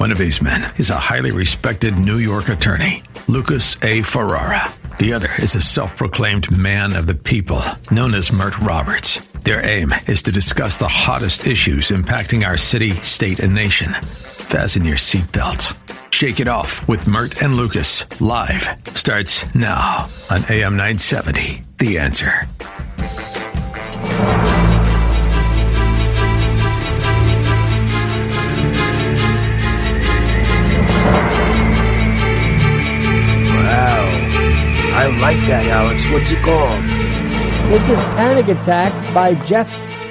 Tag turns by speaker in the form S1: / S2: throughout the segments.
S1: One of his men is a highly respected New York attorney, Lucas A. Ferrara. The other is a self-proclaimed man of the people, known as Mert Roberts. Their aim is to discuss the hottest issues impacting our city, state, and nation. Fasten your seatbelts. Shake It Off with Mert and Lucas, live, starts now on AM 970, The Answer.
S2: I like that, Alex. What's it called?
S3: This is Panic Attack by Jeff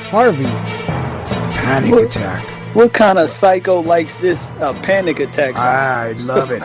S3: Harvey.
S2: Panic Attack.
S4: What kind of psycho likes this Panic Attack song?
S2: I love it.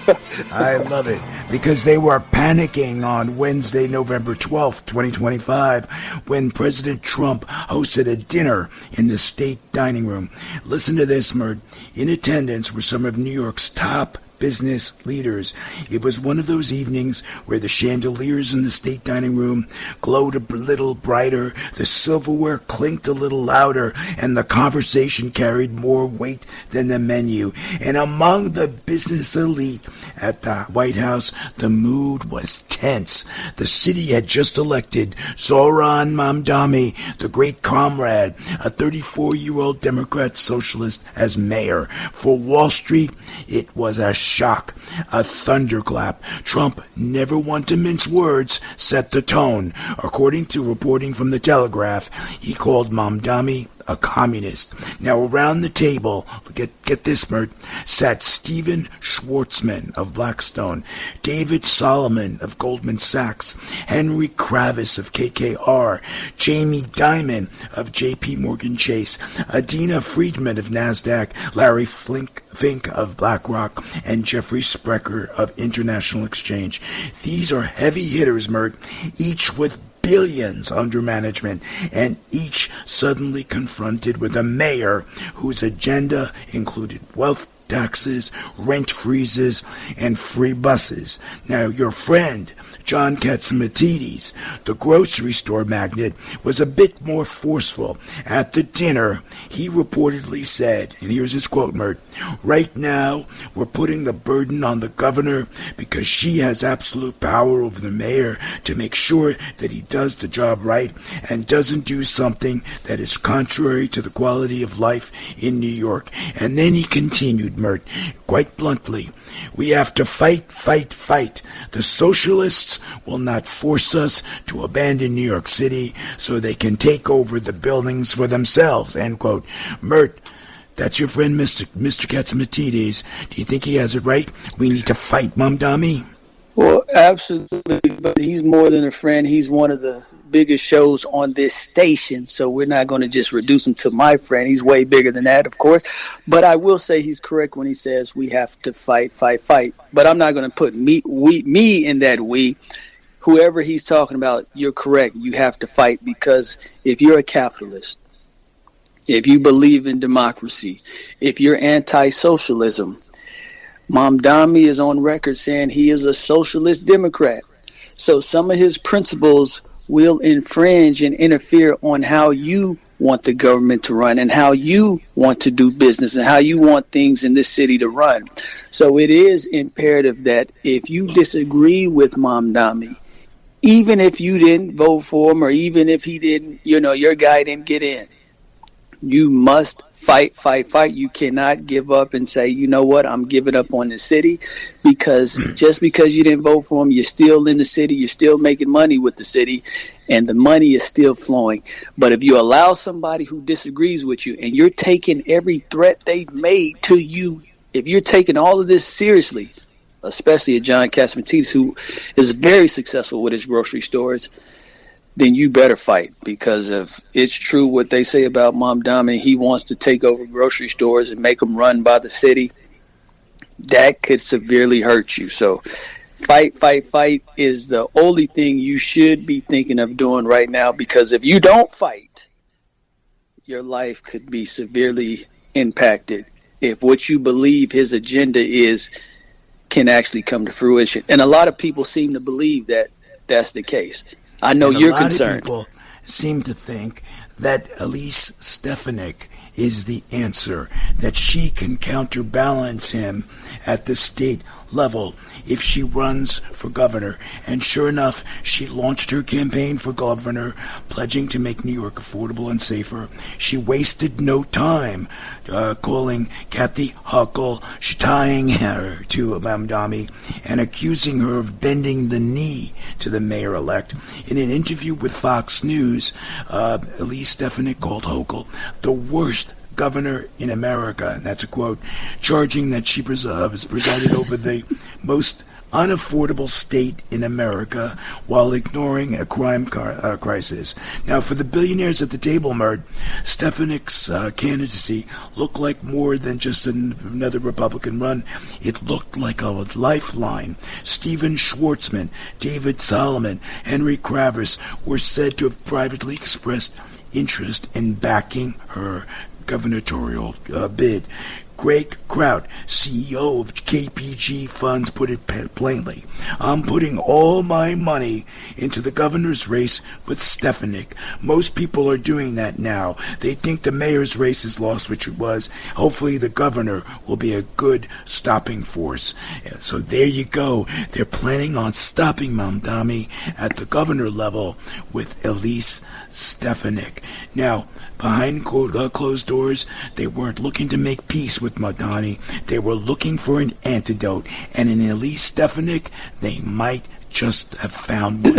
S2: I love it. Because they were panicking on Wednesday, November 12th, 2025, when President Trump hosted a dinner in the state dining room. Listen to this, Mert. In attendance were some of New York's top business leaders. It was one of those evenings where the chandeliers in the state dining room glowed a little brighter, the silverware clinked a little louder, and the conversation carried more weight than the menu. And among the business elite at the White House, the mood was tense. The city had just elected Zohran Mamdani, the great comrade, a 34-year-old Democrat socialist, as mayor. For Wall Street, it was a shock, a thunderclap. Trump, never one to mince words, set the tone. According to reporting from the Telegraph, he called Mamdani a communist. Now, around the table, get this, Mert, sat Stephen Schwartzman of Blackstone, David Solomon of Goldman Sachs, Henry Kravis of KKR, Jamie Dimon of JP Morgan Chase, Adina Friedman of NASDAQ, Larry Fink of BlackRock, and Jeffrey Sprecher of International Exchange. These are heavy hitters, Mert, each with billions under management, and each suddenly confronted with a mayor whose agenda included wealth taxes, rent freezes, and free buses. Now, your friend, John Catsimatidis, the grocery store magnate, was a bit more forceful. At the dinner, he reportedly said, and here's his quote, Mert, "Right now, we're putting the burden on the governor because she has absolute power over the mayor to make sure that he does the job right and doesn't do something that is contrary to the quality of life in New York." And then he continued, Mert, quite bluntly, "We have to fight, fight, fight. The socialists will not force us to abandon New York City so they can take over the buildings for themselves," end quote. Mert, that's your friend, Mr. Catsimatidis. Do you think he has it right? We need to fight Mamdani?
S4: Well, absolutely, but he's more than a friend. He's one of the biggest shows on this station, so we're not going to just reduce him to my friend. He's way bigger than that, of course. But I will say he's correct when he says we have to fight, fight, fight. But I'm not going to put me in that we. Whoever he's talking about, you're correct. You have to fight because if you're a capitalist, if you believe in democracy, if you're anti-socialism, Mamdani is on record saying he is a socialist Democrat. So some of his principles will infringe and interfere on how you want the government to run and how you want to do business and how you want things in this city to run. So it is imperative that if you disagree with Mamdani, even if you didn't vote for him or even if he didn't, your guy didn't get in, you must fight, fight, fight. You cannot give up and say, you know what, I'm giving up on the city, because just because you didn't vote for him, you're still in the city, you're still making money with the city, and the money is still flowing. But if you allow somebody who disagrees with you and you're taking every threat they've made to you, if you're taking all of this seriously, especially a John Catsimatidis, who is very successful with his grocery stores, then you better fight, because if it's true what they say about Mamdani, he wants to take over grocery stores and make them run by the city, that could severely hurt you. So fight, fight, fight is the only thing you should be thinking of doing right now, because if you don't fight, your life could be severely impacted if what you believe his agenda is can actually come to fruition. And a lot of people seem to believe that that's the case. I know you're concerned.
S2: seem to think that Elise Stefanik is the answer, that she can counterbalance him at the state level if she runs for governor. And sure enough, she launched her campaign for governor, pledging to make New York affordable and safer. She wasted no time calling Kathy Hochul, tying her to Mamdani, and accusing her of bending the knee to the mayor-elect. In an interview with Fox News, Elise Stefanik called Hochul the worst governor in America, and that's a quote, charging that she has presided over the most unaffordable state in America while ignoring a crime crisis. Now, for the billionaires at the table, Mert, Stefanik's candidacy looked like more than just another Republican run. It looked like a lifeline. Stephen Schwartzman, David Solomon, Henry Kravitz were said to have privately expressed interest in backing her gubernatorial bid. Greg Kraut, CEO of KPG Funds, put it plainly, I'm putting all my money into the governor's race with Stefanik. Most people are doing that now. They think the mayor's race is lost, which it was. Hopefully the governor will be a good stopping force. So there you go. They're planning on stopping Mamdani at the governor level with Elise Stefanik. Now, behind closed doors, they weren't looking to make peace with Mamdani. They were looking for an antidote, and in Elise Stefanik, they might just have found one.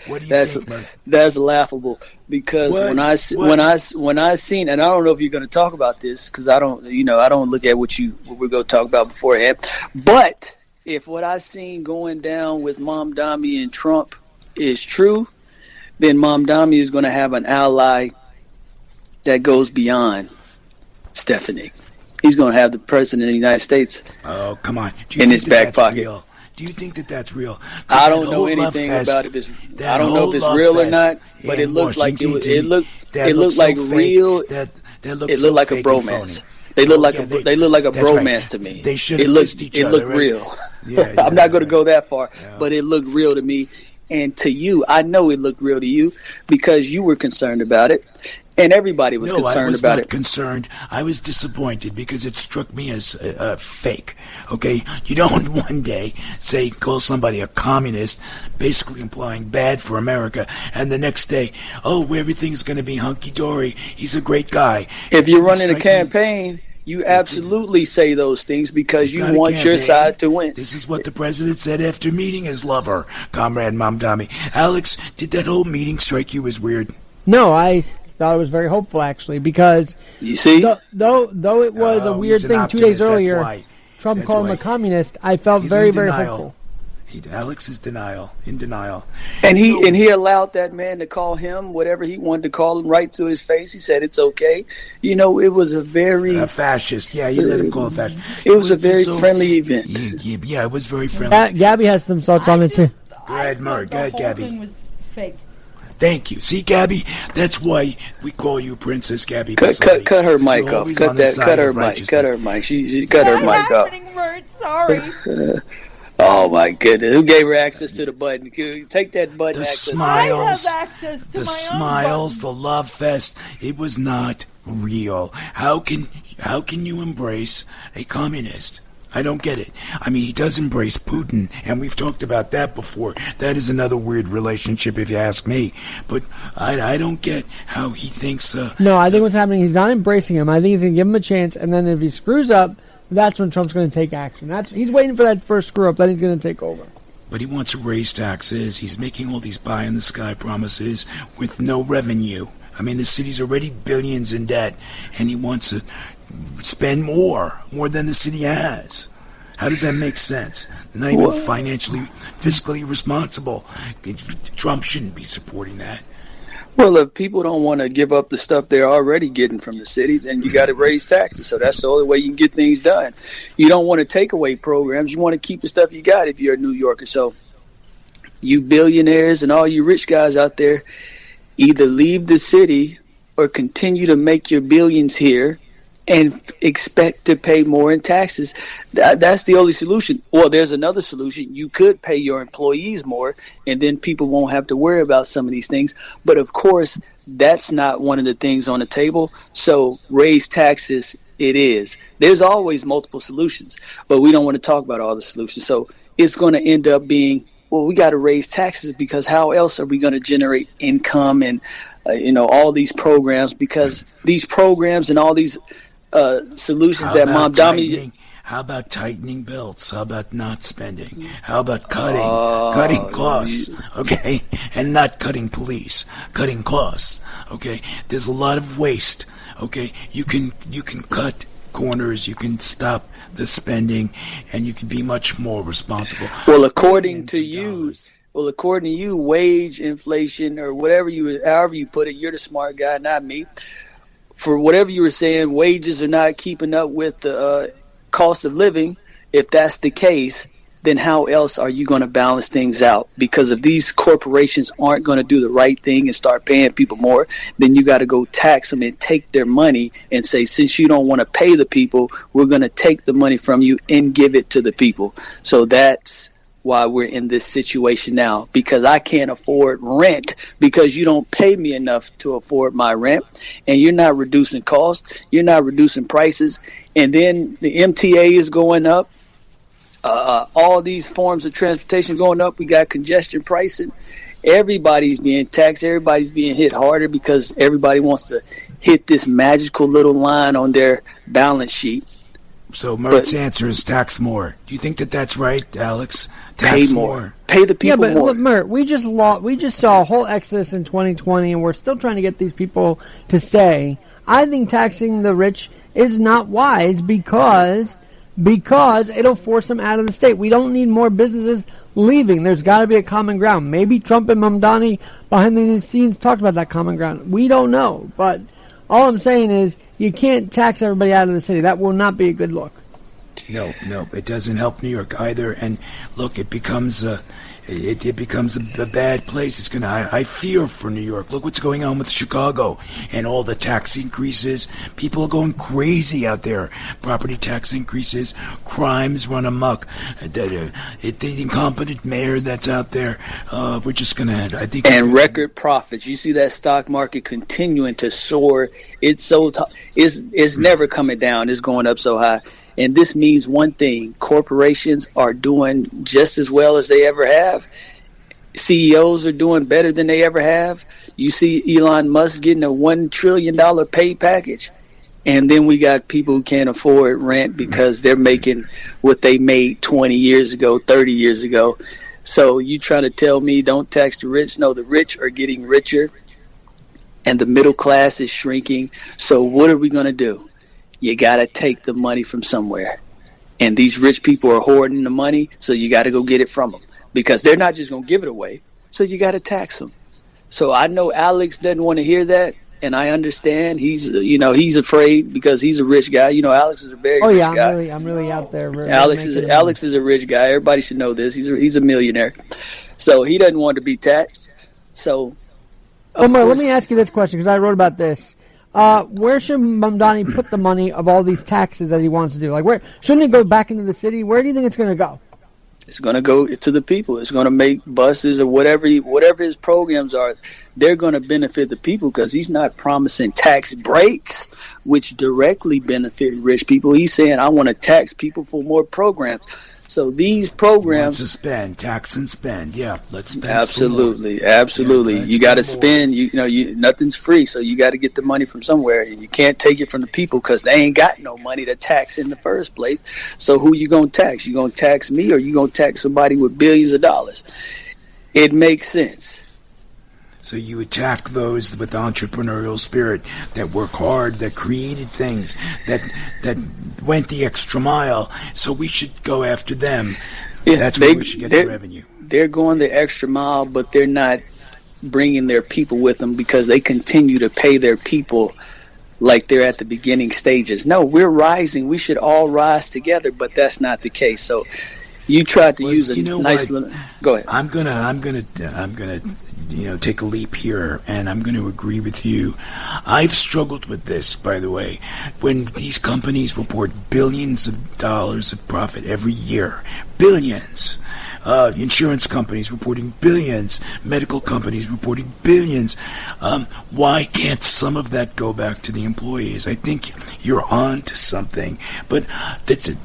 S2: What do you think, Mark?
S4: That's laughable, because when I seen, and I don't know if you're going to talk about this, because I don't look at what we're going to talk about beforehand. But if what I seen going down with Mamdani and Trump is true, then Mamdani is going to have an ally that goes beyond Stefanik. He's going to have the president of the United States.
S2: Oh, come on!
S4: In his back pocket.
S2: Real? Do you think that that's real?
S4: I don't know anything about it. I don't know if it's real or not, but it looked like it was. It looked like real. It looked like a bromance. They look like a bromance to me.
S2: They should have kissed each other.
S4: It looked real.
S2: Yeah,
S4: I'm not going to go that far, but it looked real to me. And to you, I know it looked real to you because you were concerned about it, and everybody was concerned about it.
S2: No, I was not concerned. I was disappointed because it struck me as fake. Okay, you don't one day call somebody a communist, basically implying bad for America, and the next day, everything's going to be hunky dory. He's a great guy.
S4: If you're running a campaign, you absolutely say those things because you want your side to win.
S2: This is what the president said after meeting his lover, Comrade Mamdani. Alex, did that whole meeting strike you as weird?
S3: No, I thought it was very hopeful, actually, because
S4: you see,
S3: though it was a weird thing 2 days earlier, Trump called him a communist, I felt very, very hopeful.
S2: Alex is in denial.
S4: And he allowed that man to call him whatever he wanted to call him right to his face. He said it's okay. It was a very
S2: fascist. Yeah, you let him call it fascist.
S4: It was a very friendly event.
S2: Yeah, it was very friendly.
S3: Gabby has some thoughts on it too.
S2: Go ahead, Mark. Go ahead, Gabby.
S5: The whole thing was fake.
S2: Thank you. See, Gabby, that's why we call you Princess Gabby.
S4: Cut her mic off. Cut her mic. Cut her mic. She cut her mic off.
S5: Sorry.
S4: Oh my goodness! Who gave her access to the button? Take that button.
S2: The
S4: access.
S2: smiles,
S5: I have access to
S2: the
S5: my
S2: smiles,
S5: own
S2: the love fest. It was not real. How can you embrace a communist? I don't get it. I mean, he does embrace Putin, and we've talked about that before. That is another weird relationship, if you ask me. But I don't get how he thinks.
S3: No, I think what's happening, he's not embracing him. I think he's going to give him a chance, and then if he screws up, that's when Trump's going to take action. He's waiting for that first screw up, then he's going to take over.
S2: But he wants to raise taxes. He's making all these pie-in-the-sky promises with no revenue. I mean, the city's already billions in debt, and he wants to spend more than the city has. How does that make sense? They're not even fiscally responsible. Trump shouldn't be supporting that.
S4: Well, if people don't want to give up the stuff they're already getting from the city, then you got to raise taxes. So that's the only way you can get things done. You don't want to take away programs. You want to keep the stuff you got if you're a New Yorker. So you billionaires and all you rich guys out there, either leave the city or continue to make your billions here and expect to pay more in taxes. That's the only solution. Well, there's another solution. You could pay your employees more, and then people won't have to worry about some of these things. But of course, that's not one of the things on the table. So raise taxes it is. There's always multiple solutions, but we don't want to talk about all the solutions. So it's going to end up being, well, we got to raise taxes, because how else are we going to generate income and all these programs? Because these programs and all these solutions that Mom Dami.
S2: How about tightening belts? How about not spending? How about cutting costs? Okay, and not cutting police, cutting costs. Okay, there's a lot of waste. Okay, you can cut corners, you can stop the spending, and you can be much more responsible.
S4: Well, according to you, wage inflation, or however you put it, you're the smart guy, not me. For whatever you were saying, wages are not keeping up with the cost of living. If that's the case, then how else are you going to balance things out? Because if these corporations aren't going to do the right thing and start paying people more, then you got to go tax them and take their money and say, since you don't want to pay the people, we're going to take the money from you and give it to the people. So that's why we're in this situation now, because I can't afford rent because you don't pay me enough to afford my rent, and you're not reducing costs, you're not reducing prices, and then the MTA is going up, all these forms of transportation going up, we got congestion pricing, everybody's being taxed, everybody's being hit harder because everybody wants to hit this magical little line on their balance sheet.
S2: So Mert's answer is tax more. Do you think that that's right, Alex? Tax
S4: pay more. Pay the people more.
S3: Yeah, but look, Mert, we just saw a whole exodus in 2020, and we're still trying to get these people to stay. I think taxing the rich is not wise because it'll force them out of the state. We don't need more businesses leaving. There's got to be a common ground. Maybe Trump and Mamdani behind the scenes talked about that common ground. We don't know, but all I'm saying is you can't tax everybody out of the city. That will not be a good look.
S2: No, it doesn't help New York either. And look, it becomes a bad place. I fear for New York. Look what's going on with Chicago and all the tax increases. People are going crazy out there. Property tax increases, crimes run amok. The incompetent mayor that's out there. We're just gonna. I think.
S4: And record profits. You see that stock market continuing to soar. It's it's never coming down. It's going up so high. And this means one thing: corporations are doing just as well as they ever have. CEOs are doing better than they ever have. You see Elon Musk getting a $1 trillion pay package. And then we got people who can't afford rent because they're making what they made 20 years ago, 30 years ago. So you trying to tell me don't tax the rich? No, the rich are getting richer and the middle class is shrinking. So what are we going to do? You got to take the money from somewhere. And these rich people are hoarding the money, so you got to go get it from them. Because they're not just going to give it away, so you got to tax them. So I know Alex doesn't want to hear that, and I understand. He's afraid because he's a rich guy. Alex is a very rich guy.
S3: I'm really out there.
S4: Alex is a rich guy. Everybody should know this. He's a millionaire. So he doesn't want to be taxed. So,
S3: Omar, let me ask you this question because I wrote about this. Where should Mamdani put the money of all these taxes that he wants to do? Like, where shouldn't it go back into the city? Where do you think it's going to go?
S4: It's going to go to the people. It's going to make buses or whatever his programs are. They're going to benefit the people because he's not promising tax breaks, which directly benefit rich people. He's saying, I want to tax people for more programs. So these programs
S2: to spend, tax and spend. Yeah, let's spend.
S4: Absolutely.
S2: Yeah,
S4: you got to spend. Nothing's free, so you got to get the money from somewhere, and you can't take it from the people because they ain't got no money to tax in the first place. So who you gonna tax? You gonna tax me, or you gonna tax somebody with billions of dollars? It makes sense.
S2: So you attack those with entrepreneurial spirit that work hard, that created things, that went the extra mile. So we should go after them. Yeah, that's where we should get the revenue.
S4: They're going the extra mile, but they're not bringing their people with them because they continue to pay their people like they're at the beginning stages. No, we're rising. We should all rise together, but that's not the case. So you tried to use a nice little. Go ahead.
S2: I'm gonna take a leap here, and I'm going to agree with you. I've struggled with this, by the way. When these companies report billions of dollars of profit every year, billions. Insurance companies reporting billions, medical companies reporting billions. Why can't some of that go back to the employees? I think you're on to something, but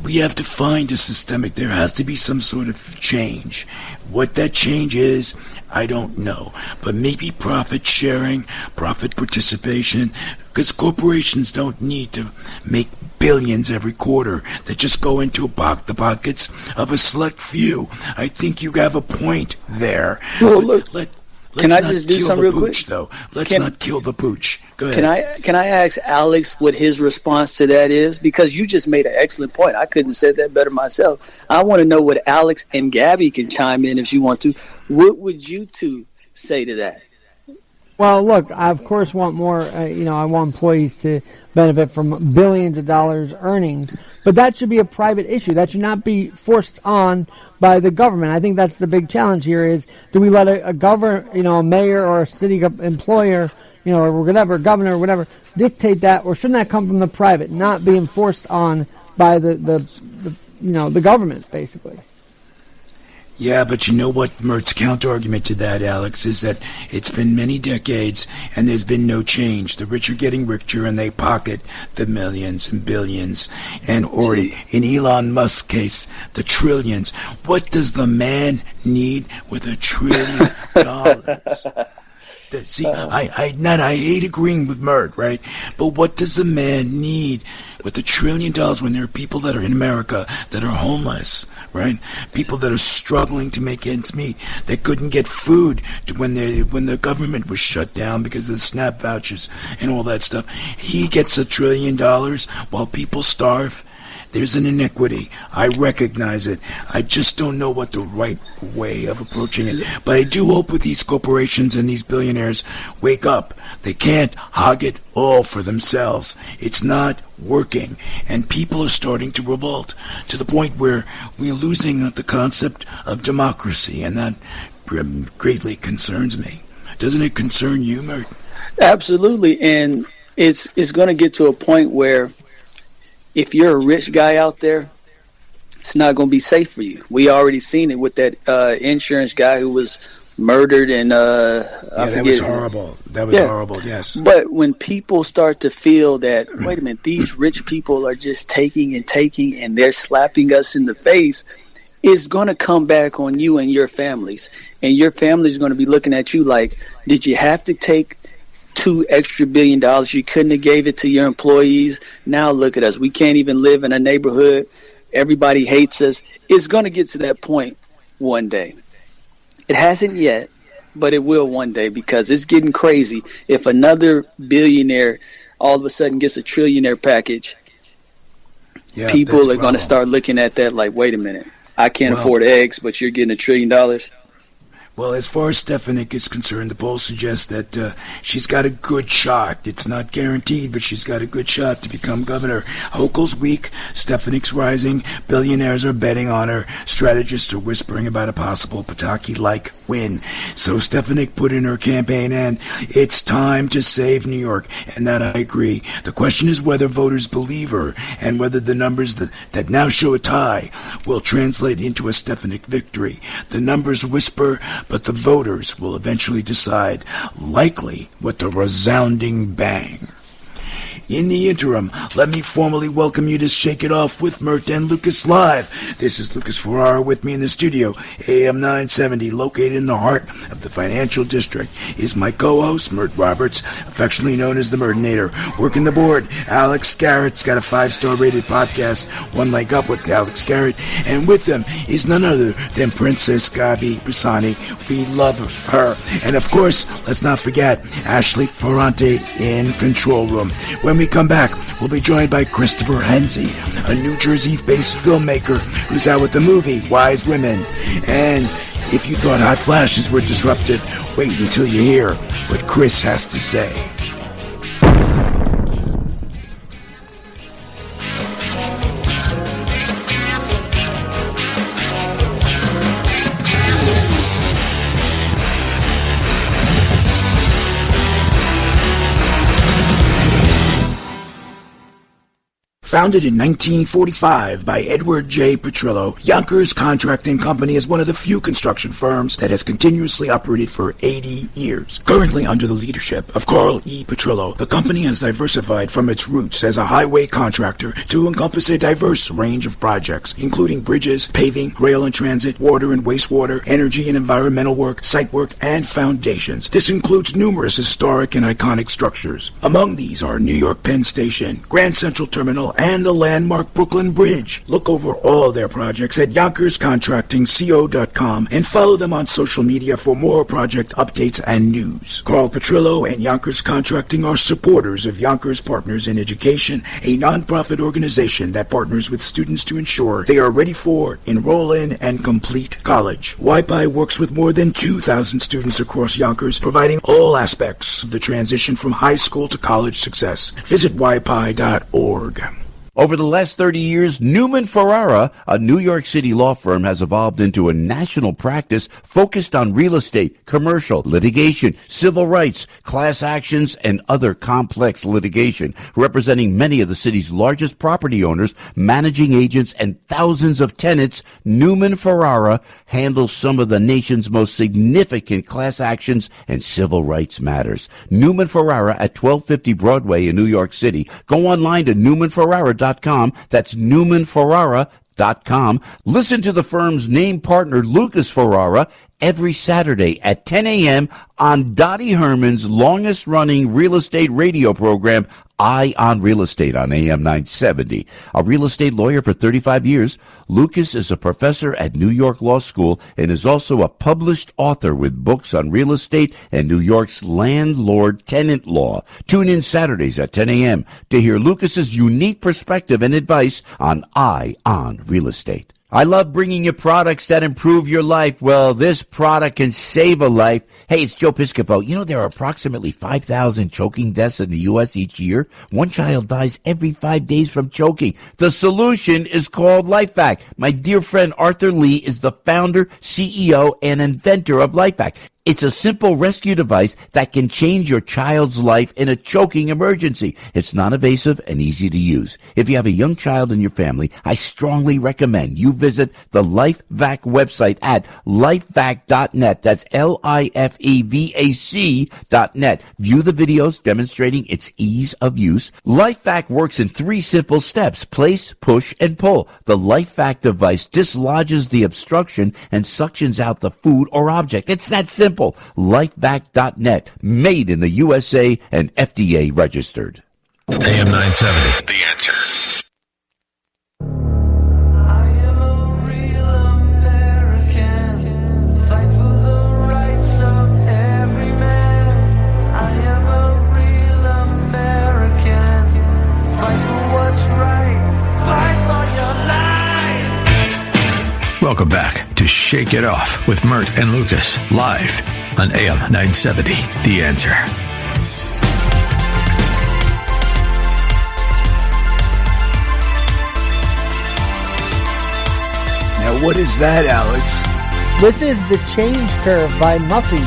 S2: we have to find a systemic. There has to be some sort of change. What that change is, I don't know, but maybe profit sharing, profit participation, because corporations don't need to make billions every quarter that just go into the pockets of a select few. I think you have a point there.
S4: Well, look, can I just do something real quick?
S2: Though. Let's not kill the pooch. Go ahead.
S4: Can I ask Alex what his response to that is? Because you just made an excellent point. I couldn't have said that better myself. I want to know what Alex and Gabby can chime in if she wants to. What would you two say to that?
S3: Well, look, I of course want more. I want employees to benefit from billions of dollars earnings, but that should be a private issue. That should not be forced on by the government. I think that's the big challenge here: is do we let a mayor or a city employer, or whatever, governor or whatever, dictate that, or shouldn't that come from the private, not being forced on by the government, basically?
S2: Yeah, but you know what Mert's counter-argument to that, Alex, is that it's been many decades and there's been no change. The rich are getting richer and they pocket the millions and billions or in Elon Musk's case, the trillions. What does the man need with $1 trillion? See, I hate agreeing with Mert, right? But what does the man need with $1 trillion when there are people that are in America that are homeless, right? People that are struggling to make ends meet, that couldn't get food when the government was shut down because of the SNAP vouchers and all that stuff. He gets $1 trillion while people starve. There's an inequity. I recognize it. I just don't know what the right way of approaching it. But I do hope with these corporations and these billionaires wake up. They can't hog it all for themselves. It's not working. And people are starting to revolt to the point where we're losing the concept of democracy. And that greatly concerns me. Doesn't it concern you, Mert?
S4: Absolutely. And it's going to get to a point where if you're a rich guy out there, it's not going to be safe for you. We already seen it with that insurance guy who was murdered, and
S2: that was horrible. That was horrible. Yes.
S4: But when people start to feel that, wait a minute, these rich people are just taking, and they're slapping us in the face, it's going to come back on you and your families, and your family is going to be looking at you like, did you have to take $2 extra billion? You couldn't have gave it to your employees. Now look at us. We can't even live in a neighborhood. Everybody hates us. It's going to get to that point one day. It hasn't yet, but it will one day, because it's getting crazy. If another billionaire all of a sudden gets a trillionaire package, people are going to start looking at that like, wait a minute, I can't afford eggs, but you're getting $1 trillion.
S2: Well, as far as Stefanik is concerned, the polls suggest that she's got a good shot. It's not guaranteed, but she's got a good shot to become governor. Hochul's weak, Stefanik's rising, billionaires are betting on her, strategists are whispering about a possible Pataki-like win. So Stefanik put in her campaign, and it's time to save New York, and that I agree. The question is whether voters believe her, and whether the numbers that now show a tie will translate into a Stefanik victory. The numbers whisper, but the voters will eventually decide, likely with a resounding bang. In the interim, let me formally welcome you to Shake It Off with Mert and Lucas Live. This is Lucas Ferrara with me in the studio. AM 970, located in the heart of the financial district, is my co-host, Mert Roberts, affectionately known as the Mertinator. Working the board, Alex Garrett's got a 5-star rated podcast, One Leg Up with Alex Garrett, and with them is none other than Princess Gabi Pisani. We love her. And of course, let's not forget Ashley Ferrante in Control Room. When we come back, we'll be joined by Christopher Henze, a New Jersey-based filmmaker who's out with the movie Wise Women. And if you thought hot flashes were disruptive, wait until you hear what Chris has to say. Founded in 1945 by Edward J. Petrillo, Yonkers Contracting Company is one of the few construction firms that has continuously operated for 80 years. Currently under the leadership of Carl E. Petrillo, the company has diversified from its roots as a highway contractor to encompass a diverse range of projects, including bridges, paving, rail and transit, water and wastewater, energy and environmental work, site work, and foundations. This includes numerous historic and iconic structures. Among these are New York Penn Station, Grand Central Terminal, and the landmark Brooklyn Bridge. Look over all their projects at YonkersContractingCO.com and follow them on social media for more project updates and news. Carl Petrillo and Yonkers Contracting are supporters of Yonkers Partners in Education, a nonprofit organization that partners with students to ensure they are ready for, enroll in, and complete college. YPI works with more than 2,000 students across Yonkers, providing all aspects of the transition from high school to college success. Visit YPI.org.
S5: Over the last 30 years, Newman Ferrara, a New York City law firm, has evolved into a national practice focused on real estate, commercial, litigation, civil rights, class actions, and other complex litigation, representing many of the city's largest property owners, managing agents, and thousands of tenants. Newman Ferrara handles some of the nation's most significant class actions and civil rights matters. Newman Ferrara at 1250 Broadway in New York City. Go online to NewmanFerrara.com. That's NewmanFerrara.com. Listen to the firm's name partner, Lucas Ferrara, every Saturday at 10 a.m. on Dottie Herman's longest-running real estate radio program, Eye on Real Estate on AM 970. A real estate lawyer for 35 years, Lucas is a professor at New York Law School and is also a published author with books on real estate and New York's landlord-tenant law. Tune in Saturdays at 10 a.m. to hear Lucas's unique perspective and advice on Eye on Real Estate. I love bringing you products that improve your life. Well, this product can save a life. Hey, it's Joe Piscopo. You know, there are approximately 5,000 choking deaths in the U.S. each year. One child dies every 5 days from choking. The solution is called LifeVac. My dear friend Arthur Lee is the founder, CEO, and inventor of LifeVac. It's a simple rescue device that can change your child's life in a choking emergency. It's non-invasive and easy to use. If you have a young child in your family, I strongly recommend you visit the LifeVac website at lifevac.net. That's LIFEVAC.net. View the videos demonstrating its ease of use. LifeVac works in 3 simple steps: place, push, and pull. The LifeVac device dislodges the obstruction and suctions out the food or object. It's that simple. Lifevac.net, made in the USA and FDA registered.
S1: AM 970, The Answer. Welcome back to Shake It Off with Mert and Lucas, live on AM 970, The Answer.
S2: Now, what is that, Alex?
S3: This is The Change Curve by Muffy.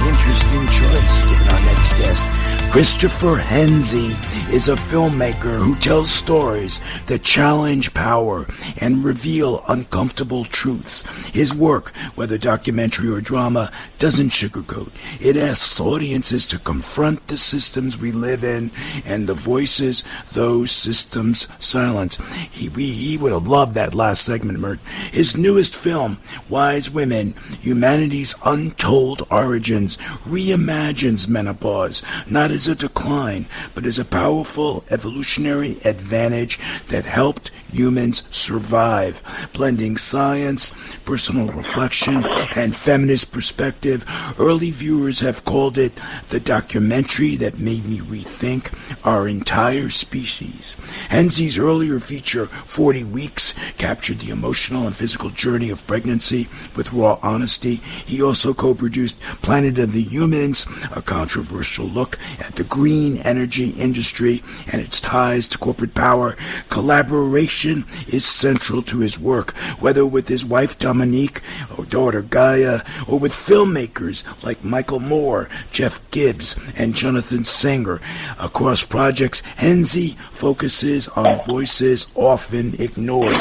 S2: Interesting choice, given our next guest. Christopher Henze is a filmmaker who tells stories that challenge power and reveal uncomfortable truths. His work, whether documentary or drama, doesn't sugarcoat. It asks audiences to confront the systems we live in and the voices those systems silence. He would have loved that last segment, Mert. His newest film, Wise Women, Humanity's Untold Origins, reimagines menopause, not as a decline, but as a powerful evolutionary advantage that helped humans survive. Blending science, personal reflection, and feminist perspective, early viewers have called it the documentary that made me rethink our entire species. Henze's earlier feature, 40 Weeks, captured the emotional and physical journey of pregnancy with raw honesty. He also co-produced Planet of and the Humans, a controversial look at the green energy industry and its ties to corporate power. Collaboration is central to his work, whether with his wife Dominique or daughter Gaia, or with filmmakers like Michael Moore, Jeff Gibbs, and Jonathan Singer. Across projects, Henze focuses on voices often ignored: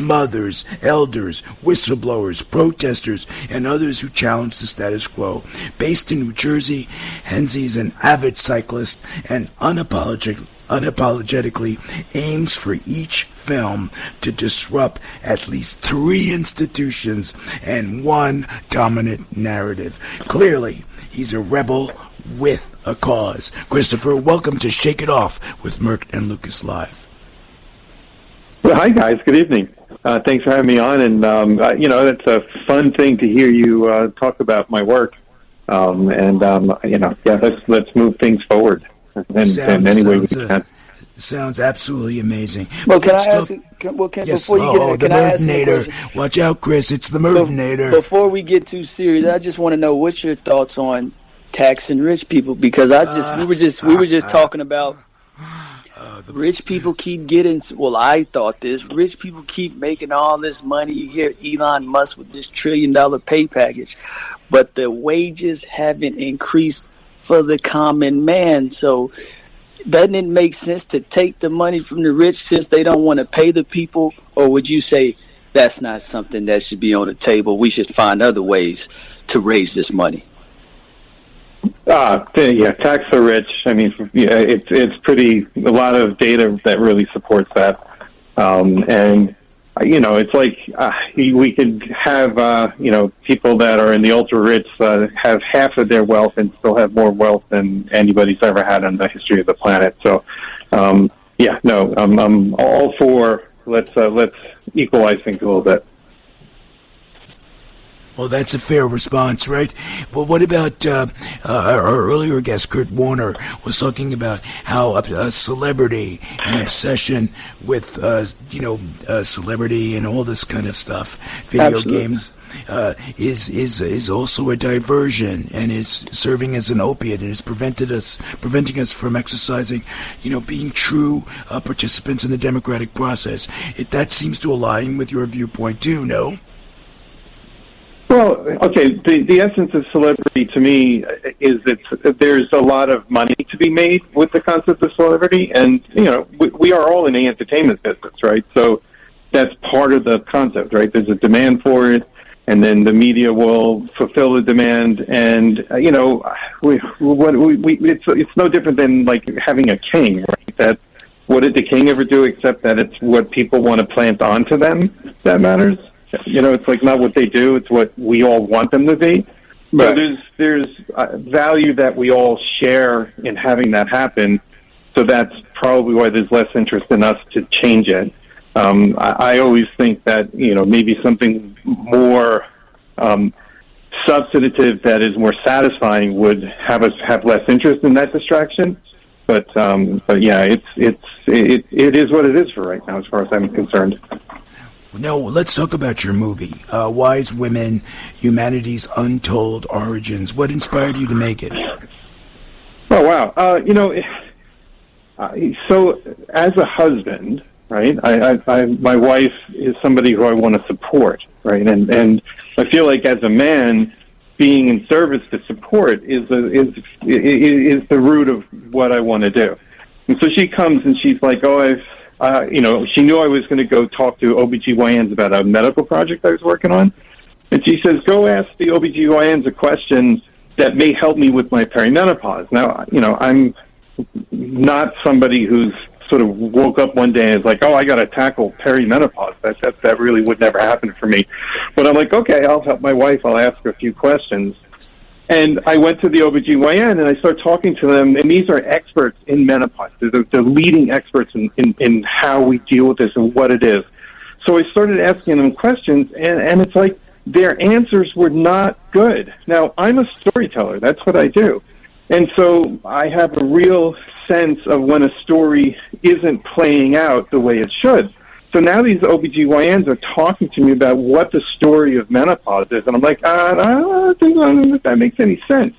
S2: mothers, elders, whistleblowers, protesters, and others who challenge the status quo. Based in New Jersey, Henze is an avid cyclist and unapologetically aims for each film to disrupt at least 3 institutions and 1 dominant narrative. Clearly, he's a rebel with a cause. Christopher, welcome to Shake It Off with Mert and Lucas Live.
S6: Well, hi, guys. Good evening. Thanks for having me on. And, it's a fun thing to hear you talk about my work. Let's move things forward in any way we can.
S2: Sounds absolutely amazing.
S4: Well, can I ask? Before you get there, can I ask you a question?
S2: Watch out, Chris! It's the Murdinator.
S4: Before we get too serious, I just want to know what's your thoughts on taxing rich people, because we were just talking about rich people keep getting. Well, I thought this: rich people keep making all this money. You hear Elon Musk with this $1 trillion pay package, but the wages haven't increased for the common man. So, doesn't it make sense to take the money from the rich since they don't want to pay the people? Or would you say that's not something that should be on the table? We should find other ways to raise this money.
S6: Tax the rich. I mean, it's pretty, a lot of data that really supports that. It's like we could have, people that are in the ultra-rich have half of their wealth and still have more wealth than anybody's ever had in the history of the planet. So, I'm all for let's equalize things a little bit.
S2: Well, that's a fair response, right? Well, what about our earlier guest, Kurt Warner, was talking about how a celebrity, an obsession with, celebrity and all this kind of stuff, video
S4: Absolutely.
S2: games, is also a diversion and is serving as an opiate and is preventing us from exercising, being true participants in the democratic process. That seems to align with your viewpoint too, no?
S6: Well, okay, the essence of celebrity to me is that there's a lot of money to be made with the concept of celebrity, and, we are all in the entertainment business, right? So that's part of the concept, right? There's a demand for it, and then the media will fulfill the demand, and, it's no different than, like, having a king, right? That, what did the king ever do except that it's what people want to plant onto them that matters? It's like not what they do; it's what we all want them to be. Right. So there's value that we all share in having that happen. So that's probably why there's less interest in us to change it. I always think that maybe something more substantive that is more satisfying would have us have less interest in that distraction. But yeah, it is what it is for right now, as far as I'm concerned.
S2: Now, let's talk about your movie, Wise Women, Humanity's Untold Origins. What inspired you to make it?
S6: Oh, wow. So as a husband, right, my wife is somebody who I want to support, right? And I feel like as a man, being in service to support is the root of what I want to do. And so she comes and she's like, she knew I was going to go talk to OBGYNs about a medical project I was working on. And she says, go ask the OBGYNs a question that may help me with my perimenopause. Now, I'm not somebody who's sort of woke up one day and is like, I got to tackle perimenopause. That really would never happen for me. But I'm like, okay, I'll help my wife. I'll ask her a few questions. And I went to the OBGYN and I started talking to them, and these are experts in menopause. They're the leading experts in how we deal with this and what it is. So I started asking them questions, and it's like their answers were not good. Now, I'm a storyteller. That's what I do. And so I have a real sense of when a story isn't playing out the way it should. So now these OBGYNs are talking to me about what the story of menopause is. And I'm like, I don't think that makes any sense.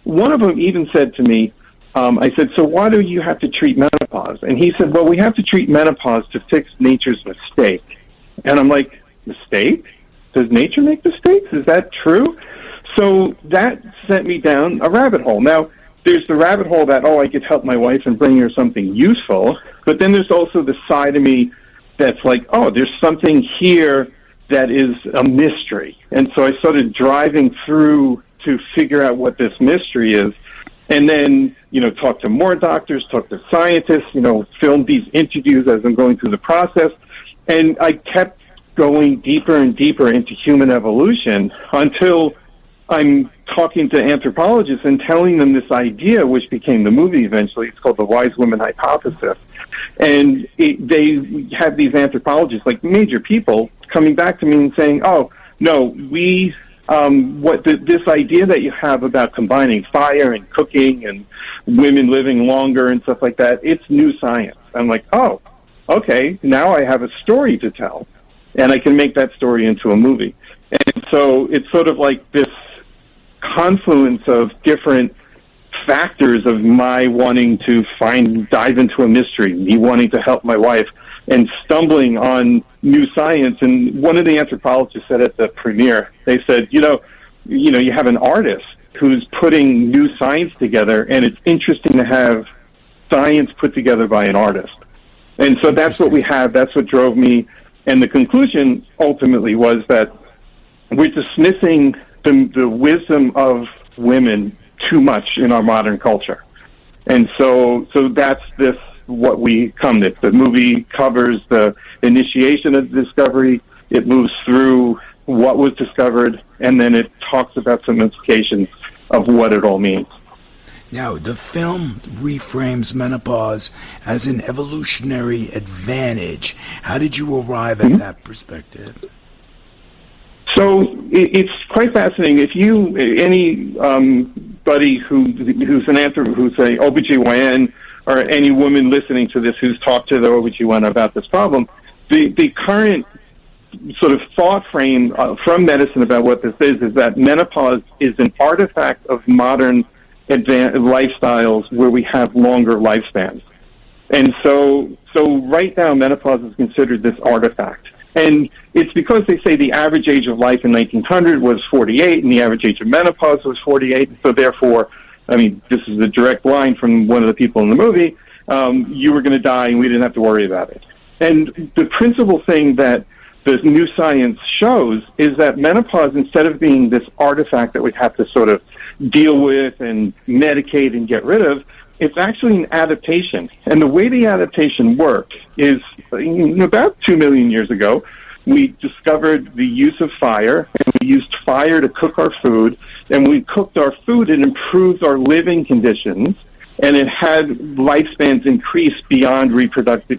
S6: one of them even said to me, I said, so why do you have to treat menopause? And he said, well, we have to treat menopause to fix nature's mistake. And I'm like, mistake? Does nature make mistakes? Is that true? So that sent me down a rabbit hole. Now, there's the rabbit hole that, I could help my wife and bring her something useful. But then there's also the side of me that's like, there's something here that is a mystery. And so I started driving through to figure out what this mystery is. And then, talk to more doctors, talk to scientists, film these interviews as I'm going through the process. And I kept going deeper and deeper into human evolution until I'm talking to anthropologists and telling them this idea, which became the movie eventually. It's called the Wise Woman Hypothesis. And they have these anthropologists, like major people, coming back to me and saying, this idea that you have about combining fire and cooking and women living longer and stuff like that, it's new science. I'm like, okay, now I have a story to tell, and I can make that story into a movie. And so it's sort of like this confluence of different factors of my wanting to dive into a mystery, me wanting to help my wife, and stumbling on new science. And one of the anthropologists said at the premiere, they said, you have an artist who's putting new science together, and it's interesting to have science put together by an artist. And so that's what we have. That's what drove me. And the conclusion ultimately was that we're dismissing the wisdom of women too much in our modern culture. And so that's what we come to. The movie covers the initiation of the discovery. It moves through what was discovered, and then it talks about some implications of what it all means.
S2: Now, the film reframes menopause as an evolutionary advantage. How did you arrive at that perspective?
S6: So it's quite fascinating. If anybody who's a OBGYN, or any woman listening to this who's talked to the OBGYN about this problem, the current sort of thought frame from medicine about what this is that menopause is an artifact of modern lifestyles where we have longer lifespans. And so right now menopause is considered this artifact. And it's because they say the average age of life in 1900 was 48 and the average age of menopause was 48. So therefore, this is a direct line from one of the people in the movie, you were going to die and we didn't have to worry about it. And the principal thing that the new science shows is that menopause, instead of being this artifact that we have to sort of deal with and medicate and get rid of, it's actually an adaptation. And the way the adaptation works is about 2 million years ago, we discovered the use of fire, and we used fire to cook our food, and we cooked our food and improved our living conditions, and it had lifespans increase beyond reproduction.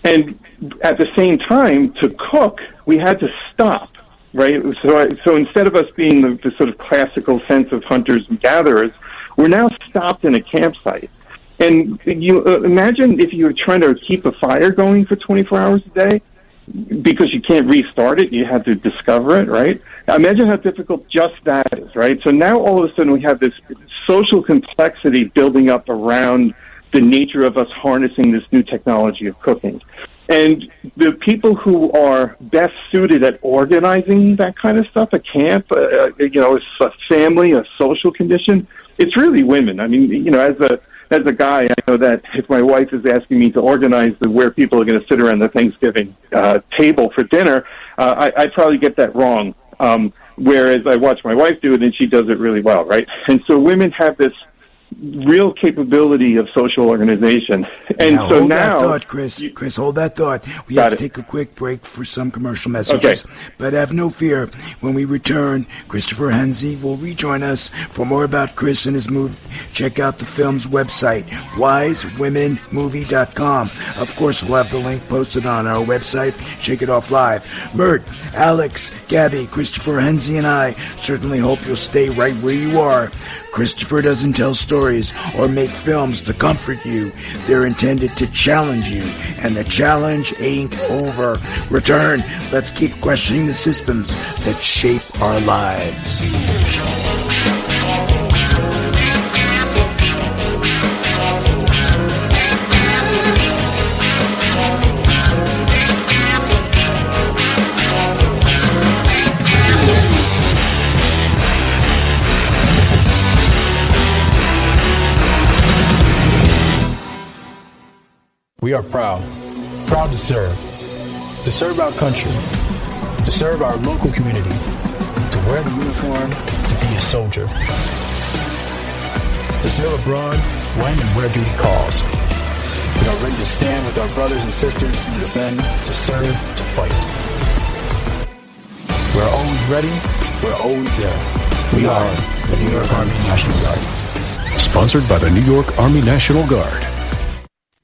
S6: And at the same time, to cook, we had to stop, right? So instead of us being the sort of classical sense of hunters and gatherers, we're now stopped in a campsite. And you imagine if you were trying to keep a fire going for 24 hours a day, because you can't restart it, you have to discover it, right? Imagine how difficult just that is, right? So now all of a sudden we have this social complexity building up around the nature of us harnessing this new technology of cooking. And the people who are best suited at organizing that kind of stuff, a camp, a family, a social condition, it's really women. As a guy, I know that if my wife is asking me to organize where people are going to sit around the Thanksgiving table for dinner, I probably get that wrong. Whereas I watch my wife do it, and she does it really well, right? And so women have this real capability of social organization. And
S2: now,
S6: so
S2: hold
S6: now...
S2: that thought, Chris. Chris, hold that thought. We have to take a quick break for some commercial messages.
S6: Okay.
S2: But have no fear. When we return, Christopher Henze will rejoin us for more about Chris and his movie. Check out the film's website, wisewomenmovie.com. Of course, we'll have the link posted on our website, Shake It Off Live. Mert, Alex, Gabby, Christopher Henze, and I certainly hope you'll stay right where you are. Christopher doesn't tell stories or make films to comfort you. They're intended to challenge you, and the challenge ain't over. Return. Let's keep questioning the systems that shape our lives.
S7: we are proud to serve our country, to serve our local communities, to wear the uniform, to be a soldier, to serve abroad when and where duty calls. We are ready to stand with our brothers and sisters to defend, to serve, to fight. We're always ready. We're always there. We are the New York Army National Guard.
S8: Sponsored by the New York Army National Guard.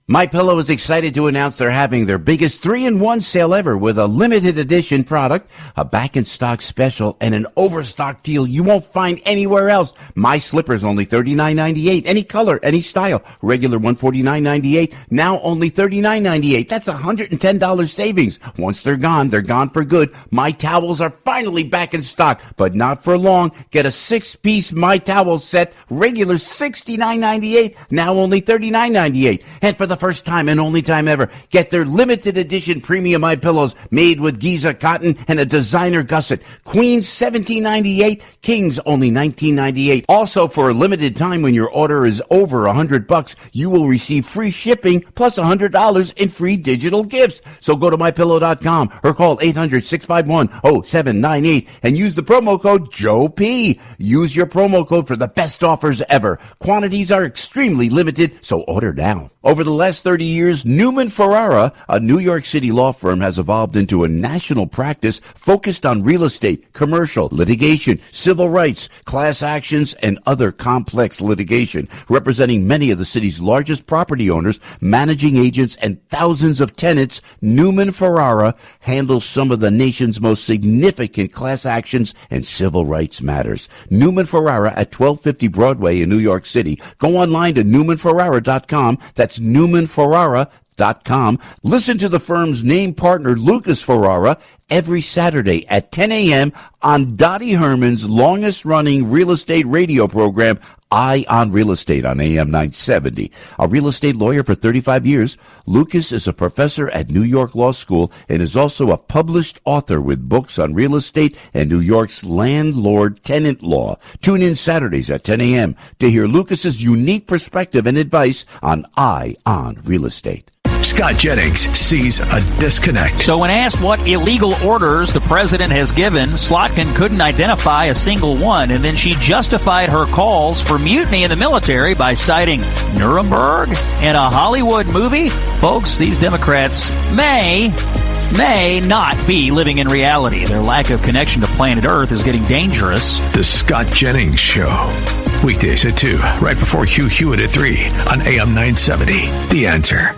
S5: MyPillow is excited to announce they're having their biggest 3-in-1 sale ever with a limited edition product, a back-in-stock special, and an overstock deal you won't find anywhere else. My slipper's only $39.98. Any color, any style. Regular $149.98. Now only $39.98. That's $110 savings. Once they're gone for good. My towels are finally back in stock, but not for long. Get a 6-piece My Towel set, regular $69.98. Now only $39.98. And for the first time and only time ever, get their limited edition premium My Pillows made with Giza cotton and a designer gusset. Queens $17.98, Kings only $19.98. Also, for a limited time, when your order is over $100, you will receive free shipping plus $100 in free digital gifts. So go to mypillow.com or call 800-651-0798 and use the promo code Joe P. Use your promo code for the best offers ever. Quantities are extremely limited, so order now. Over the last 30 years, Newman Ferrara, a New York City law firm, has evolved into a national practice focused on real estate, commercial, litigation, civil rights, class actions, and other complex litigation, representing many of the city's largest property owners, managing agents, and thousands of tenants. Newman Ferrara handles some of the nation's most significant class actions and civil rights matters. Newman Ferrara at 1250 Broadway in New York City. Go online to newmanferrara.com. That's newmanferrara.com. Listen to the firm's name partner, Lucas Ferrara, every Saturday at 10 a.m. on Dottie Herman's longest-running real estate radio program, Eye on Real Estate, on AM 970. A real estate lawyer for 35 years, Lucas is a professor at New York Law School and is also a published author with books on real estate and New York's landlord-tenant law. Tune in Saturdays at 10 a.m. to hear Lucas's unique perspective and advice on Eye on Real Estate.
S1: Scott Jennings sees a disconnect.
S9: So when asked what illegal orders the president has given, Slotkin couldn't identify a single one, and then she justified her calls for mutiny in the military by citing Nuremberg and a Hollywood movie. Folks, these Democrats may not be living in reality. Their lack of connection to planet Earth is getting dangerous.
S1: The Scott Jennings Show. Weekdays at 2, right before Hugh Hewitt at 3 on AM 970. The Answer.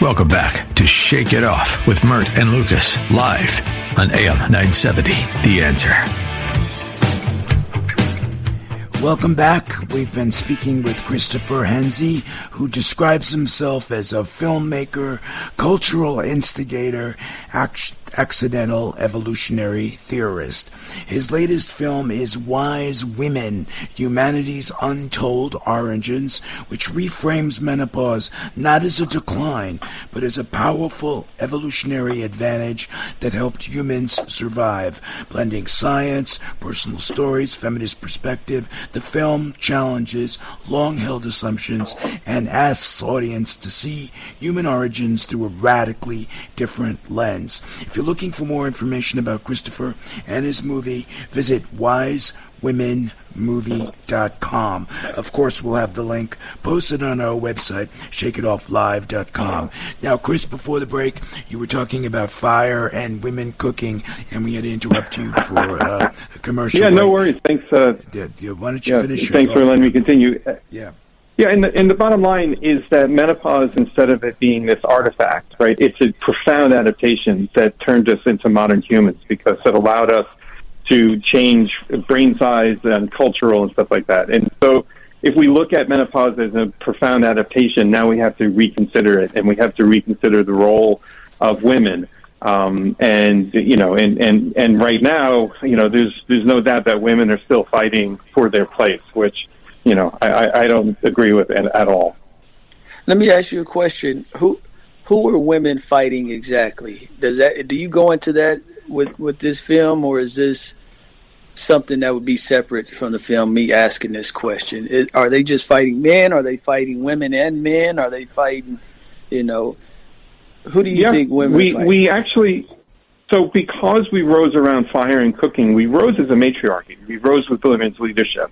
S1: Welcome back to Shake It Off with Mert and Lucas, live on AM 970, The Answer.
S2: Welcome back. We've been speaking with Christopher Henze, who describes himself as a filmmaker, cultural instigator, accidental evolutionary theorist. His latest film is Wise Women, Humanity's Untold Origins, which reframes menopause not as a decline, but as a powerful evolutionary advantage that helped humans survive. Blending science, personal stories, feminist perspective, the film challenges long-held assumptions and asks audience to see human origins through a radically different lens. If you're looking for more information about Christopher and his movie, visit wisewomenmovie.com. Of course, we'll have the link posted on our website, shakeitofflive.com. Now, Chris, before the break, you were talking about fire and women cooking, and we had to interrupt you for a commercial.
S6: Yeah, no worries. Thanks.
S2: Why don't you finish your
S6: Thanks
S2: thought?
S6: for letting me continue.
S2: Yeah.
S6: Yeah, and the bottom line is that menopause, instead of it being this artifact, right, it's a profound adaptation that turned us into modern humans because it allowed us to change brain size and cultural and stuff like that. And so if we look at menopause as a profound adaptation, now we have to reconsider it, and we have to reconsider the role of women. And right now, there's no doubt that women are still fighting for their place, which I don't agree with it at all.
S4: Let me ask you a question. Who are women fighting exactly? Do you go into that with this film, or is this something that would be separate from the film, me asking this question? Are they just fighting men? Are they fighting women and men? Are they fighting, who do you think women are fighting?
S6: We actually, so because we rose around fire and cooking, we rose as a matriarchy. We rose with women's leadership.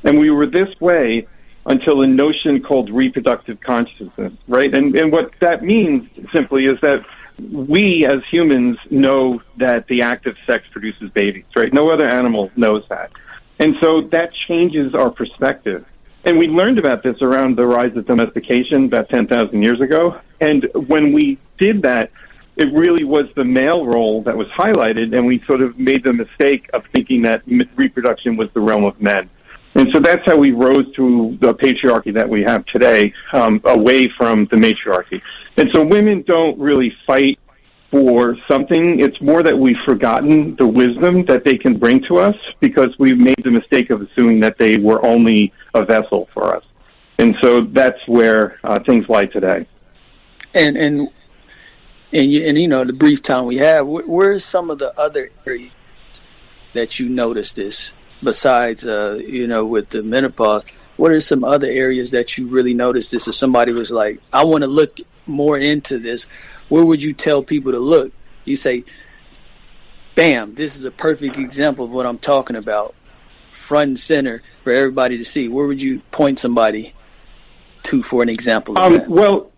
S6: And we were this way until a notion called reproductive consciousness, right? And what that means simply is that we as humans know that the act of sex produces babies, right? No other animal knows that. And so that changes our perspective. And we learned about this around the rise of domestication about 10,000 years ago. And when we did that, it really was the male role that was highlighted, and we sort of made the mistake of thinking that reproduction was the realm of men. And so that's how we rose to the patriarchy that we have today, away from the matriarchy. And so women don't really fight for something. It's more that we've forgotten the wisdom that they can bring to us because we've made the mistake of assuming that they were only a vessel for us. And so that's where things lie today.
S4: And the brief time we have, where are some of the other areas that you notice this? Besides, with the menopause, what are some other areas that you really noticed this? If somebody was like, I want to look more into this, where would you tell people to look? You say, bam, this is a perfect example of what I'm talking about, front and center for everybody to see. Where would you point somebody to for an example of that?
S6: Well,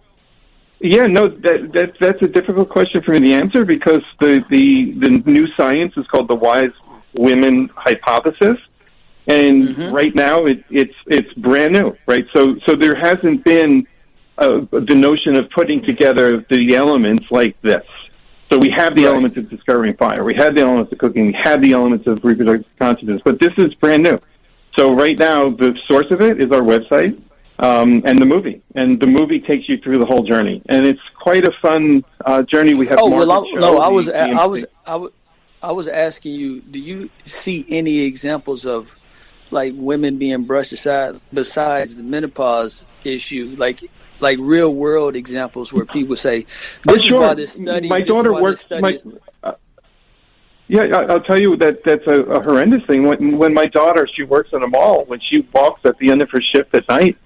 S6: yeah, no, that's a difficult question for me to answer because the new science is called the wise women hypothesis, and right now it's brand new, right? So there hasn't been the notion of putting together the elements like this. So we have the elements of discovering fire, we have the elements of cooking, we have the elements of reproductive consciousness, but this is brand new. So right now the source of it is our website and the movie, and the movie takes you through the whole journey, and it's quite a fun journey. We have
S4: I was asking you, do you see any examples of like women being brushed aside besides the menopause issue, like real world examples where people say, this is why this study.
S6: My daughter works. I'll tell you that's a horrendous thing. When my daughter, she works in a mall, when she walks at the end of her shift at night,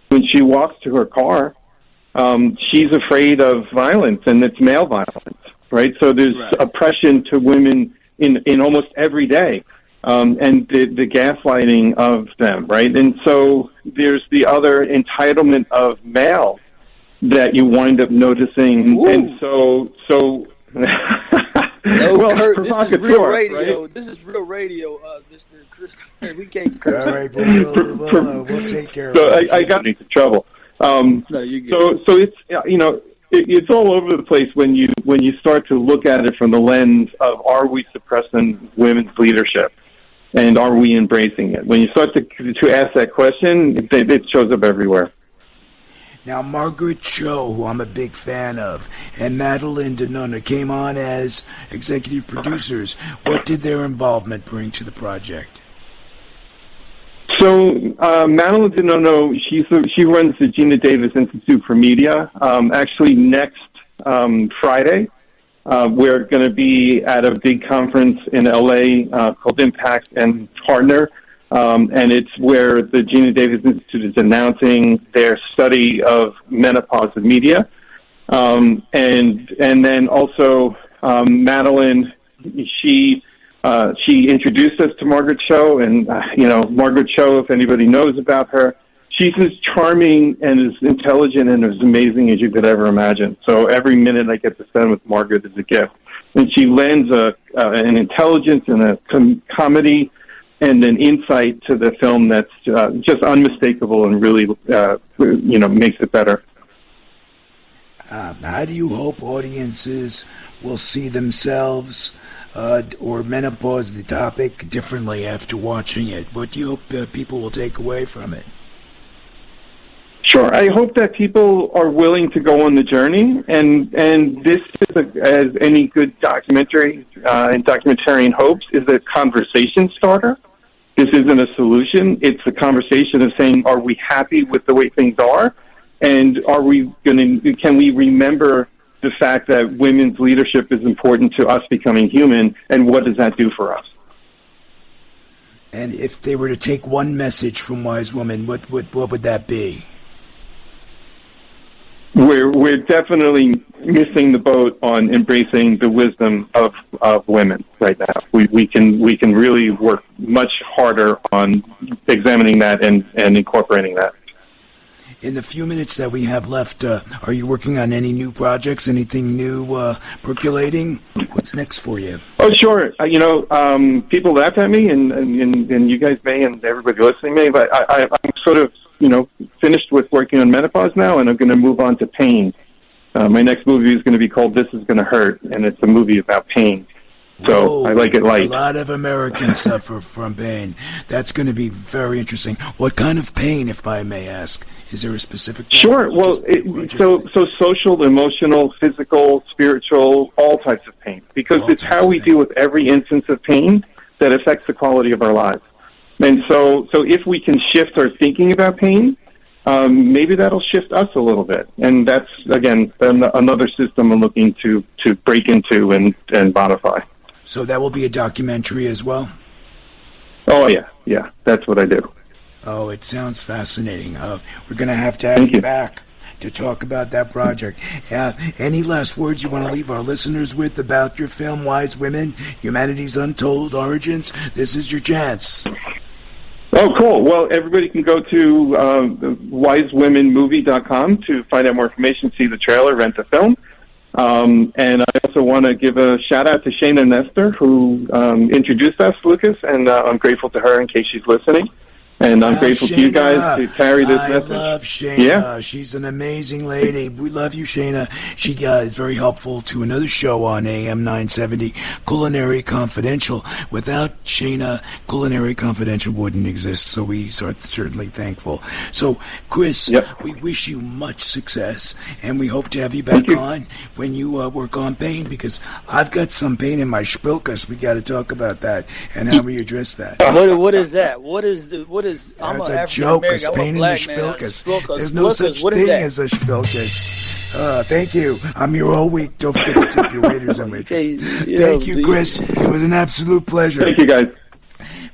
S6: when she walks to her car, she's afraid of violence, and it's male violence. Right, so there's oppression to women in almost every day, and the gaslighting of them, right? And so there's the other entitlement of male that you wind up noticing. Ooh. And so
S4: Kurt, this is real radio. Right? This is real radio, Mr. Chris. We can't curse.
S2: All right, we'll take care of it.
S6: So I got into trouble. No, you good. So it's it's all over the place when you start to look at it from the lens of, are we suppressing women's leadership, and are we embracing it? When you start to ask that question, it shows up everywhere.
S2: Now, Margaret Cho, who I'm a big fan of, and Madeline Denona came on as executive producers. What did their involvement bring to the project?
S6: So Madeline Denona, she runs the Gina Davis Institute for Media. Actually, next Friday, we're going to be at a big conference in LA called Impact and Partner, and it's where the Gina Davis Institute is announcing their study of menopause in media, and then also Madeline, she introduced us to Margaret Cho, and Margaret Cho, if anybody knows about her, she's as charming and as intelligent and as amazing as you could ever imagine. So every minute I get to spend with Margaret is a gift, and she lends an intelligence and a comedy and an insight to the film that's just unmistakable and really makes it better.
S2: How do you hope audiences will see themselves or menopause, the topic, differently after watching it? What do you hope people will take away from it?
S6: Sure. I hope that people are willing to go on the journey, and this is, as any good documentary and documentarian hopes, is a conversation starter, this isn't a solution. It's a conversation of saying, are we happy with the way things are? And can we remember the fact that women's leadership is important to us becoming human, and what does that do for us?
S2: And if they were to take one message from Wise Women, what would that be?
S6: We're definitely missing the boat on embracing the wisdom of women right now. We can really work much harder on examining that and incorporating that.
S2: In the few minutes that we have left, are you working on any new projects? Anything new percolating? What's next for you?
S6: Oh, sure. People laugh at me, and you guys may, and everybody listening may, but I'm sort of, finished with working on menopause now, and I'm going to move on to pain. My next movie is going to be called This Is Going to Hurt, and it's a movie about pain. So I like it light.
S2: A lot of Americans suffer from pain. That's going to be very interesting. What kind of pain, if I may ask? Is there a specific pain?
S6: Sure. Well, so social, emotional, physical, spiritual, all types of pain. Because it's how we deal with every instance of pain that affects the quality of our lives. And so if we can shift our thinking about pain, maybe that'll shift us a little bit. And that's, again, another system I'm looking to break into and modify.
S2: So that will be a documentary as well?
S6: Oh, yeah. That's what I do.
S2: Oh, it sounds fascinating. We're going to have you back to talk about that project. Any last words you want to leave our listeners with about your film, Wise Women, Humanity's Untold Origins? This is your chance.
S6: Oh, cool. Well, everybody can go to wisewomenmovie.com to find out more information, see the trailer, rent the film. And I also want to give a shout-out to Shayna Nestor, who introduced us, Lucas, and I'm grateful to her in case she's listening. And I'm grateful to you guys to carry this message. I love
S2: Shayna. Yeah. She's an amazing lady. We love you, Shayna. She is very helpful to another show on AM 970, Culinary Confidential. Without Shayna, Culinary Confidential wouldn't exist, so we are certainly thankful. So, Chris, we wish you much success, and we hope to have you back on when you work on pain, because I've got some pain in my spilkus. We got to talk about that and how we address that.
S4: What is that? What is
S2: That's a joke. It's pain in the spilkus. There's no such thing as a spilkus. Thank you. I'm here all week. Don't forget to tip your waiters and waitresses. Thank you, Chris. It was an absolute pleasure.
S6: Thank you, guys.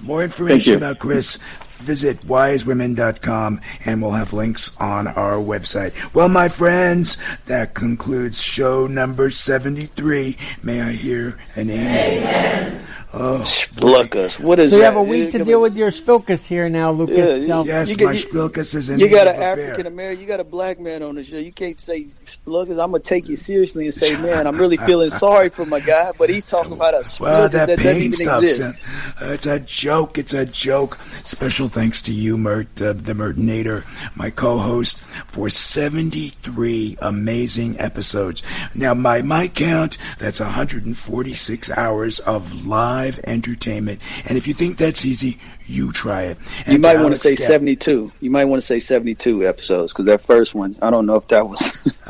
S2: More information about Chris, visit wisewomen.com, and we'll have links on our website. Well, my friends, that concludes show number 73. May I hear an amen? Amen.
S4: Oh, spilkus. What is
S3: that? So
S4: you
S3: have a week to deal with your spilkus here now, Lucas.
S2: Yes, my spilkus is in.
S4: You got an African American, you got a black man on the show. You can't say spilkus. I'm gonna take you seriously and say, man, I'm really feeling sorry for my guy, but he's talking about a spilkus that doesn't even exist.
S2: It's a joke. It's a joke. Special thanks to you, Mert, the Mertinator, my co-host, for 73 amazing episodes. Now, by my count, that's 146 hours of live entertainment. And if you think that's easy, you try it. And
S4: you might want to say 72. You might want to say 72 episodes, because that first one, I don't know if that was...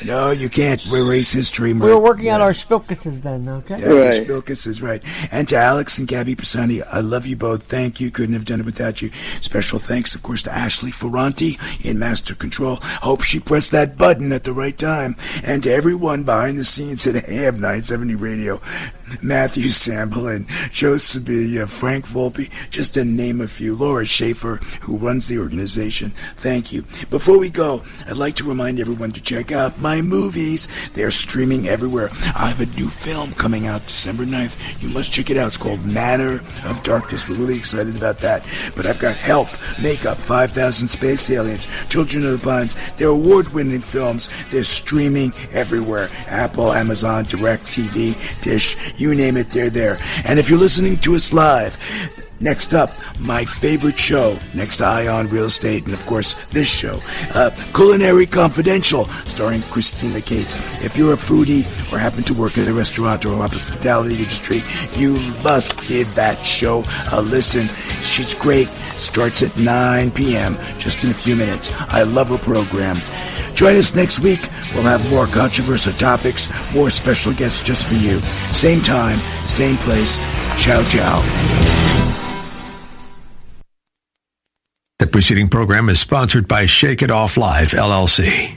S2: no, you can't erase history.
S3: We were working on our spilkuses then, okay?
S2: Yeah, right. Spilkuses, right. And to Alex and Gabby Pisani, I love you both. Thank you. Couldn't have done it without you. Special thanks, of course, to Ashley Ferranti in Master Control. Hope she pressed that button at the right time. And to everyone behind the scenes at AM 970 Radio, Matthew Samplin, Joe Sabilla, Frank Volpe, just to name a few. Laura Schaefer, who runs the organization. Thank you. Before we go, I'd like to remind everyone to check out my movies. They're streaming everywhere. I have a new film coming out December 9th. You must check it out. It's called Manor of Darkness. We're really excited about that. But I've got Help, Makeup, 5,000 Space Aliens, Children of the Vines. They're award-winning films. They're streaming everywhere. Apple, Amazon, DirecTV, Dish, you name it, they're there. And if you're listening to us live, next up, my favorite show, next to Ion Real Estate, and of course, this show, Culinary Confidential, starring Christina Cates. If you're a foodie or happen to work in a restaurant or hospitality industry, you must give that show a listen. She's great. Starts at 9 p.m., just in a few minutes. I love her program. Join us next week. We'll have more controversial topics, more special guests just for you. Same time, same place. Ciao, ciao.
S1: The preceding program is sponsored by Shake It Off Live, LLC.